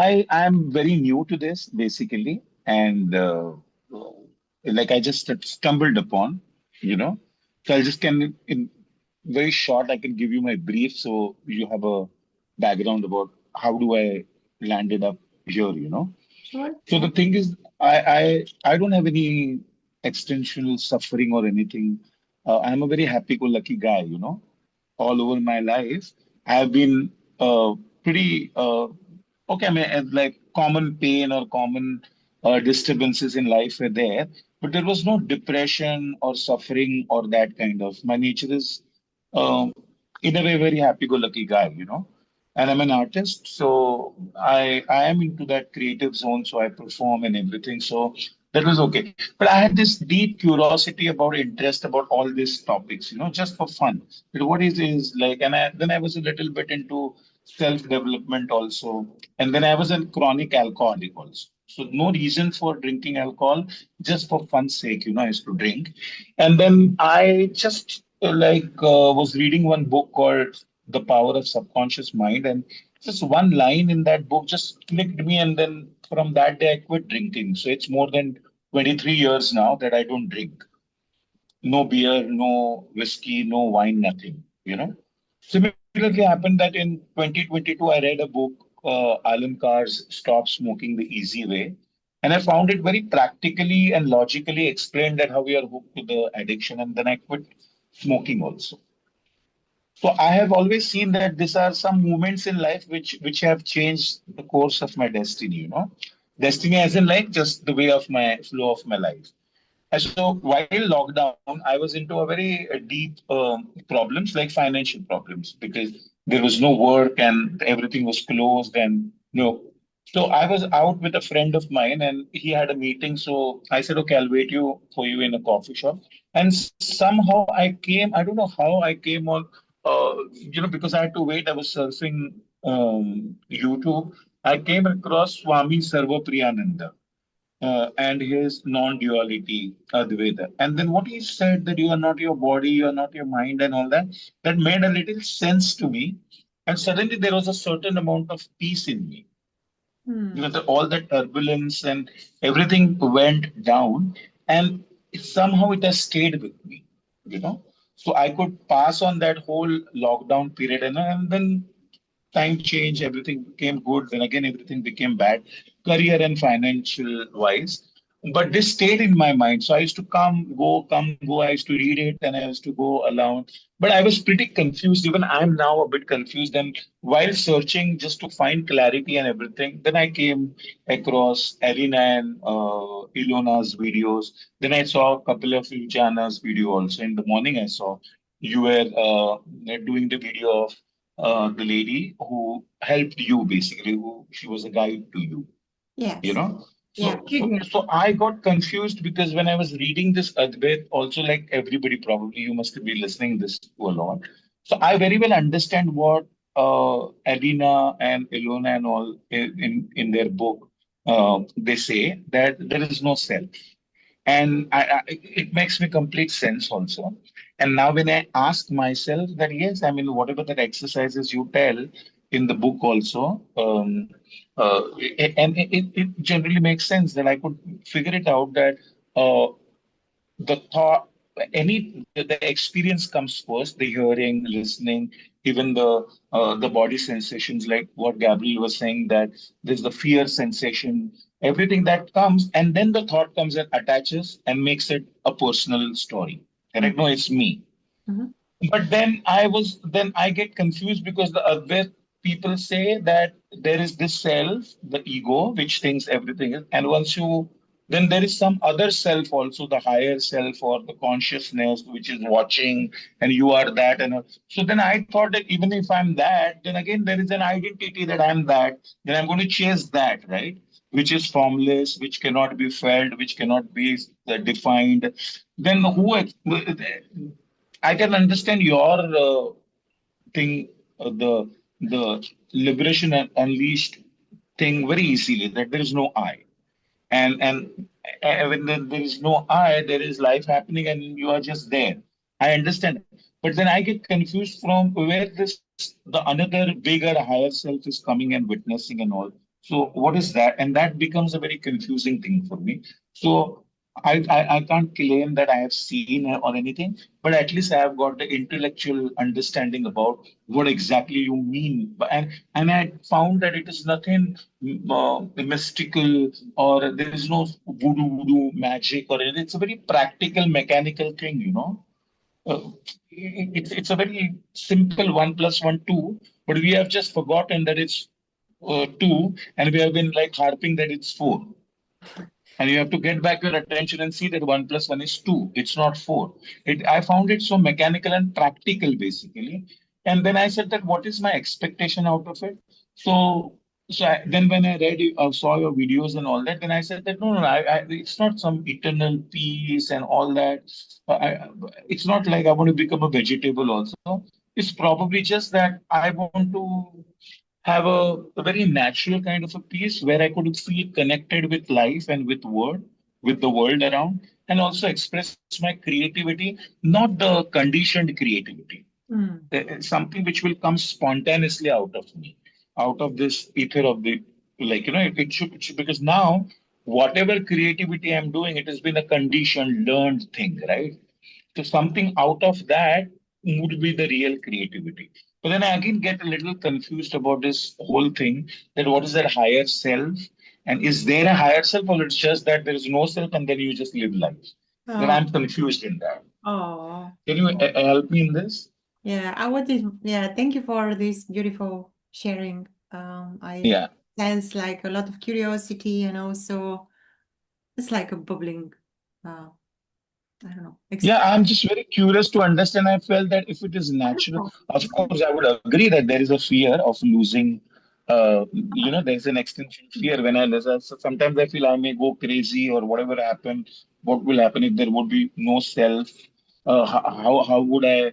I am very new to this basically, and like I just stumbled upon, you know. So I just can, in very short, I can give you my brief, so you have a background about how do I landed up here, you know. Sure. So Yeah. the thing is, I don't have any extensional suffering or anything. I'm a very happy-go-lucky guy, you know. All over my life, I've been pretty okay. I mean, like common pain or common disturbances in life were there, but there was no depression or suffering or that kind of. My nature is, um, in a way, very happy-go-lucky guy, you know. And I'm an artist, so I am into that creative zone, so I perform and everything. So that was okay. But I had this deep curiosity about interest about all these topics, you know, just for fun. But what is like, and then I was a little bit into self-development also, and then I was a chronic alcoholic also. So no reason for drinking alcohol, just for fun's sake, you know, I used to drink. And then I just was reading one book called The Power of Subconscious Mind, and just one line in that book just clicked me, and then from that day I quit drinking. So it's more than 23 years now that I don't drink. No beer, no whiskey, no wine, nothing, you know. Similarly happened that in 2022 I read a book, Alan Carr's Stop Smoking the Easy Way. And I found it very practically and logically explained that how we are hooked to the addiction, and then I quit smoking also. So I have always seen that these are some moments in life which have changed the course of my destiny, you know. Destiny as in like just the way of my flow of my life. And so while lockdown, I was into a very deep problems like financial problems because there was no work and everything was closed and no. So I was out with a friend of mine and he had a meeting. So I said, okay, I'll wait you for you in a coffee shop. And somehow I came. I don't know how I came on. You know, because I had to wait. I was surfing YouTube. I came across Swami Sarvapriyananda and his non-duality Advaita. And then what he said that you are not your body, you are not your mind, and all that, that made a little sense to me. And suddenly there was a certain amount of peace in me. You Hmm. know, all the turbulence and everything went down, and somehow it has stayed with me. You know, so I could pass on that whole lockdown period, and then time changed, everything became good, then again everything became bad, career and financial wise. But this stayed in my mind. So I used to come, go. I used to read it and I used to go along. But I was pretty confused. Even I'm now a bit confused. And while searching just to find clarity and everything, then I came across Elena and Ilona's videos. Then I saw a couple of Luchana's video also. In the morning, I saw you were doing the video of the lady who helped you basically, who she was a guide to you, you Yes. know. Yeah. So I got confused because when I was reading this Advait, also like everybody probably you must be listening this to a lot. So I very well understand what Alina and Ilona and all in their book they say that there is no self, and it makes me complete sense also. And now when I ask myself that yes, I mean whatever that exercises you tell in the book also, it generally makes sense that I could figure it out that uh, the thought, the experience comes first, the hearing, listening, even the body sensations, like what Gabriel was saying, that there's the fear sensation, everything that comes, and then the thought comes and attaches and makes it a personal story. Correct? No, it's me. Mm-hmm. But then I get confused because the other people say that there is this self, the ego, which thinks everything is, and once you, then there is some other self also, the higher self or the consciousness, which is watching, and you are that. And so then I thought that even if I'm that, then again there is an identity that I'm that, then I'm going to chase that, right? Which is formless, which cannot be felt, which cannot be defined. Then I can understand your thing, the liberation and unleashed thing very easily. That there is no I, and when there is no I, there is life happening, and you are just there. I understand, but then I get confused from where this the another bigger higher self is coming and witnessing and all. So what is that? And that becomes a very confusing thing for me. So I can't claim that I have seen or anything, but at least I have got the intellectual understanding about what exactly you mean. And I found that it is nothing mystical, or there is no voodoo magic or anything. It's a very practical, mechanical thing, you know. Uh, it's a very simple one plus one two, but we have just forgotten that it's two, and we have been like harping that it's four. And you have to get back your attention and see that one plus one is two. It's not four. I found it so mechanical and practical, basically. And then I said that what is my expectation out of it? So, then when I read, saw your videos and all that, then I said that no, it's not some eternal peace and all that. It's not like I want to become a vegetable also. It's probably just that I want to have a very natural kind of a piece where I could feel connected with life and with the world around, and also express my creativity, not the conditioned creativity. Mm. Something which will come spontaneously out of me, out of this ether of the, like, you know, it should, because now whatever creativity I'm doing, it has been a conditioned, learned thing, right? So something out of that would be the real creativity. But then I again get a little confused about this whole thing, that what is that higher self? And is there a higher self, or it's just that there is no self and then you just live life? Then Oh, I'm confused in that. oh, Can you help me in this? yeah. I wanted, yeah. Thank you for this beautiful sharing. I Yeah. sense like a lot of curiosity and also it's like a bubbling, uh, I don't know, Yeah, expression. I'm just very curious to understand. I felt that if it is natural, of course, I would agree that there is a fear of losing. There's an existential fear when so sometimes I feel I may go crazy or whatever happen. What will happen if there would be no self? How would I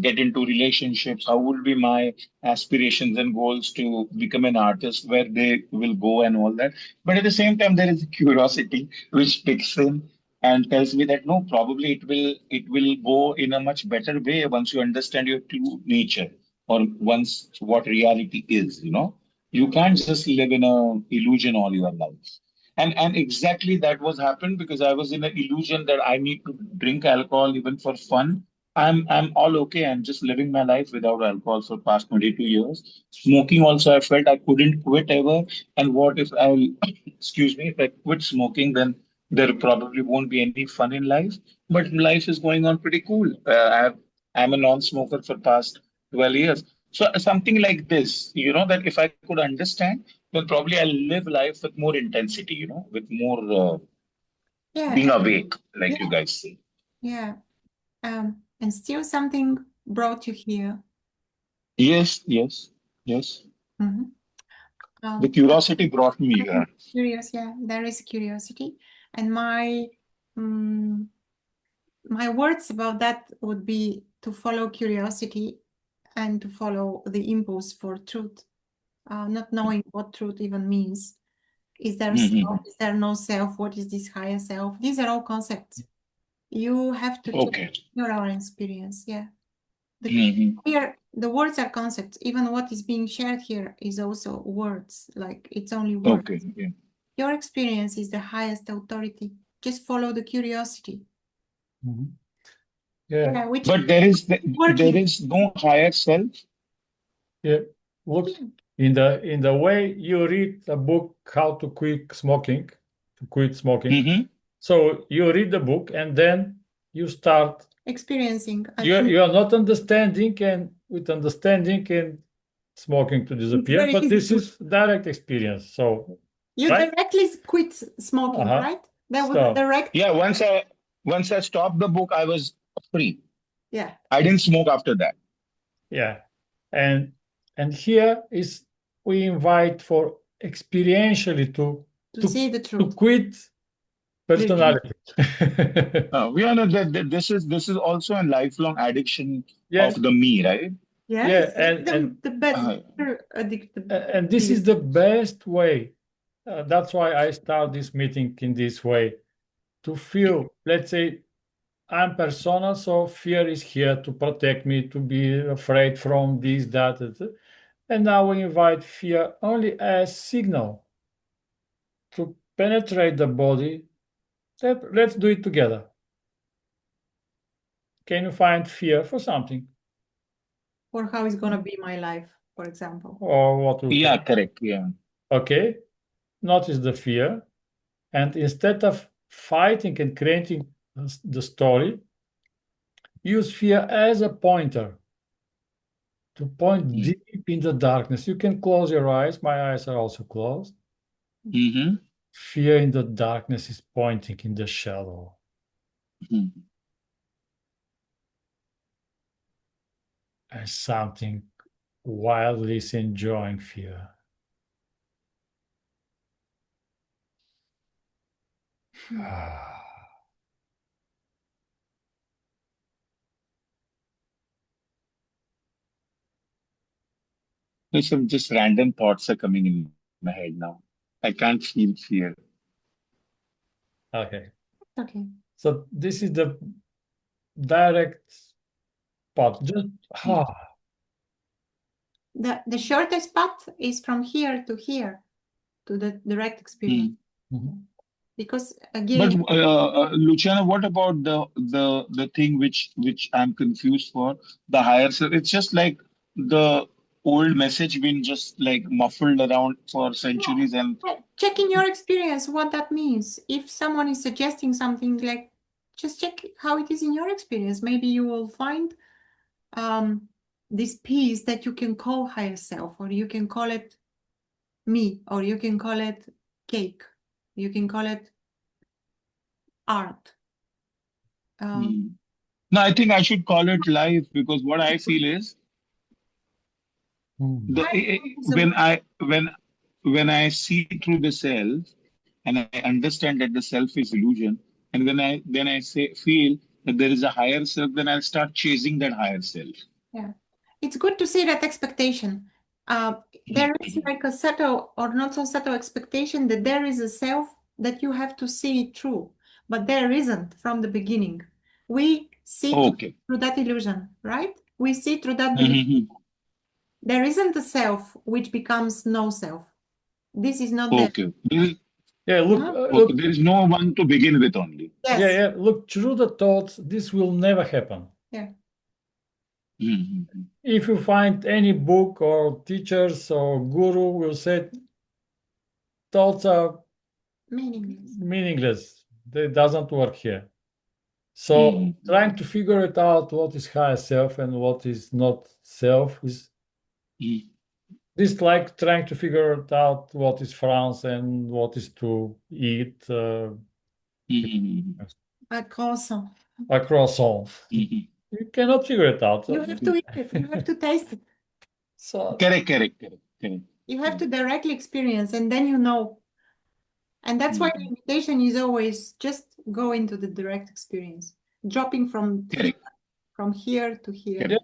get into relationships? How would be my aspirations and goals to become an artist? Where they will go and all that. But at the same time, there is a curiosity which kicks in and tells me that no, probably it will go in a much better way once you understand your true nature, or once what reality is. You can't just live in a illusion all your life. And exactly that was happened because I was in an illusion that I need to drink alcohol even for fun. I'm all okay. I'm just living my life without alcohol for past 22 years. Smoking also, I felt I couldn't quit ever. And what if I'll excuse me, if I quit smoking, then there probably won't be any fun in life. But life is going on pretty cool. I'm a non-smoker for past 12 years. So something like this, that if I could understand, then probably I'll live life with more intensity, with more Yeah, being awake, like you yeah, guys say. yeah. And still something brought you here. Yes, yes, yes. Mhm. The Um, curiosity brought me I'm here. curious, yeah, there is curiosity. And mm, my words about that would be to follow curiosity and to follow the impulse for truth, not knowing what truth even means. Is there self? Hmm. Is there no self? What is this higher self? These are all concepts. You have to take Okay. your own experience. Yeah. The Hmm. here the words are concepts. Even what is being shared here is also words. Like it's only words. Okay. Yeah. Your experience is the highest authority. Just follow the curiosity. Mhm. Yeah, Yeah, which But there working. is no higher self. yeah. Look, Yeah. in the way you read a book, How to Quit Smoking. Hmm. So you read the book and then you start. Experiencing. You are not understanding, and with understanding and smoking to It's disappear. very But easy this to is direct experience. So, you right? directly quit smoking, Uh-huh. right? That was a So, direct. Yeah. Once I stopped the book, I was free. Yeah. I didn't smoke after that. yeah. And here is we invite for experientially To to see the to truth. quit The personality. We are not that this is also a lifelong addiction Yeah, of the me, right? yeah, yes, the best Uh, addicted. and this is the best way. That's why I start this meeting in this way to feel. Let's say I'm personal, so fear is here to protect me, to be afraid from this, that. And now we invite fear only as signal to penetrate the body. Let's do it together. Can you find fear for something? Or how is going to be my life, for example. Or what will Yeah, happen? correct. Yeah. Okay, notice the fear. And instead of fighting and creating the story, use fear as a pointer to point Mm. deep in the darkness. You can close your eyes. My eyes are also closed. Mm-hmm. Fear in the darkness is pointing in the shadow. Mm-hmm. And something wildly is enjoying fear. Some just random thoughts are coming in my head now. I can't feel fear. Okay. Okay. So this is the direct path. Just The shortest path is from here to the direct experience. Mhm. Because But again, Luciana, what about the thing which I'm confused for the higher self? It's just like the old message been just like muffled around for centuries, and check in your experience what that means. If someone is suggesting something, like, just check how it is in your experience. Maybe you will find this piece that you can call higher self, or you can call it me, or you can call it cake, you can call it art. no, I think I should call it life because what I feel is the So when I see through the self and I understand that the self is illusion, and when I then I say feel that there is a higher self, then I'll start chasing that higher self. yeah, it's good to see that expectation. There is like a subtle or not so subtle expectation that there is a self that you have to see it through, but there isn't from the beginning. We see Okay. through that illusion, right? We see through that belief. Mhm. There isn't a self which becomes no self. This is not there. Okay. Yeah, look, Uh-huh. Okay. There is no one to begin with only. Yes. yeah, look through the thoughts. This will never happen. Yeah. Mhm. If you find any book or teachers or guru will say thoughts are Meaningless. meaningless. That doesn't work here. So Mhm. trying to figure it out what is higher self and what is not self is Mhm. this like trying to figure it out what is France and what is to eat Mhm. A croissant. a croissant. Mhm. You cannot figure it out. You have to eat it. You have to taste it. So Correct. You have to directly experience, and then you know. And that's why the Mhm. invitation is always just go into the direct experience, dropping from Correct. here to here. yeah,